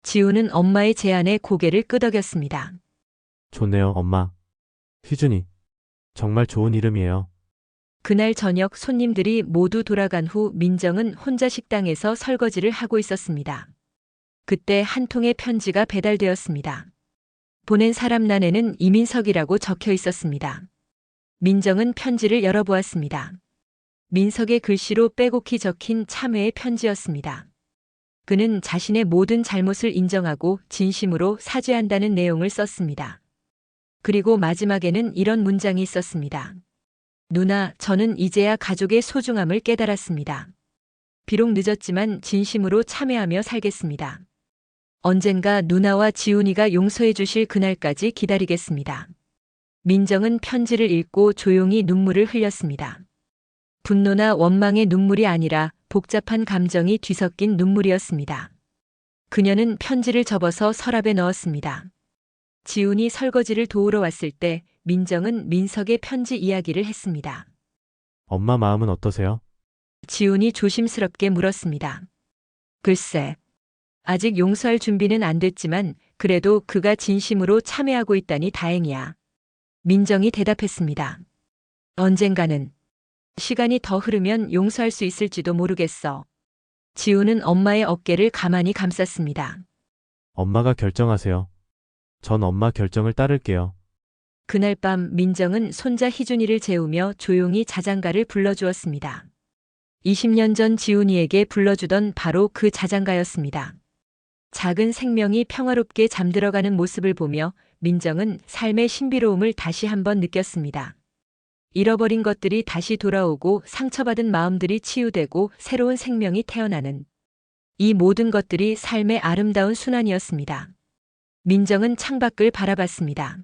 지훈은 엄마의 제안에 고개를 끄덕였습니다. 좋네요, 엄마. 희준이. 정말 좋은 이름이에요. 그날 저녁 손님들이 모두 돌아간 후 민정은 혼자 식당에서 설거지를 하고 있었습니다. 그때 한 통의 편지가 배달되었습니다. 보낸 사람 난에는 이민석이라고 적혀 있었습니다. 민정은 편지를 열어보았습니다. 민석의 글씨로 빼곡히 적힌 참회의 편지였습니다. 그는 자신의 모든 잘못을 인정하고 진심으로 사죄한다는 내용을 썼습니다. 그리고 마지막에는 이런 문장이 있었습니다. 누나, 저는 이제야 가족의 소중함을 깨달았습니다. 비록 늦었지만 진심으로 참회하며 살겠습니다. 언젠가 누나와 지훈이가 용서해 주실 그날까지 기다리겠습니다. 민정은 편지를 읽고 조용히 눈물을 흘렸습니다. 분노나 원망의 눈물이 아니라 복잡한 감정이 뒤섞인 눈물이었습니다. 그녀는 편지를 접어서 서랍에 넣었습니다. 지훈이 설거지를 도우러 왔을 때 민정은 민석의 편지 이야기를 했습니다. 엄마 마음은 어떠세요? 지훈이 조심스럽게 물었습니다. 글쎄, 아직 용서할 준비는 안 됐지만 그래도 그가 진심으로 참회하고 있다니 다행이야. 민정이 대답했습니다. 언젠가는. 시간이 더 흐르면 용서할 수 있을지도 모르겠어. 지훈은 엄마의 어깨를 가만히 감쌌습니다. 엄마가 결정하세요. 전 엄마 결정을 따를게요. 그날 밤 민정은 손자 희준이를 재우며 조용히 자장가를 불러주었습니다. 20년 전 지훈이에게 불러주던 바로 그 자장가였습니다. 작은 생명이 평화롭게 잠들어가는 모습을 보며 민정은 삶의 신비로움을 다시 한번 느꼈습니다. 잃어버린 것들이 다시 돌아오고 상처받은 마음들이 치유되고 새로운 생명이 태어나는 이 모든 것들이 삶의 아름다운 순환이었습니다. 민정은 창밖을 바라봤습니다.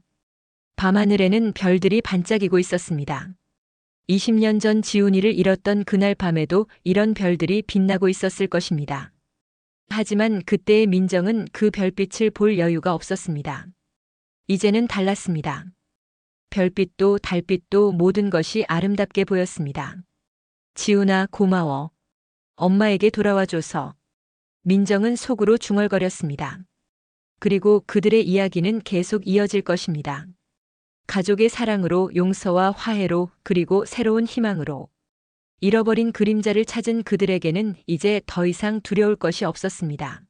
밤하늘에는 별들이 반짝이고 있었습니다. 20년 전 지훈이를 잃었던 그날 밤에도 이런 별들이 빛나고 있었을 것입니다. 하지만 그때의 민정은 그 별빛을 볼 여유가 없었습니다. 이제는 달랐습니다. 별빛도 달빛도 모든 것이 아름답게 보였습니다. 지훈아, 고마워. 엄마에게 돌아와줘서. 민정은 속으로 중얼거렸습니다. 그리고 그들의 이야기는 계속 이어질 것입니다. 가족의 사랑으로, 용서와 화해로, 그리고 새로운 희망으로. 잃어버린 그림자를 찾은 그들에게는 이제 더 이상 두려울 것이 없었습니다.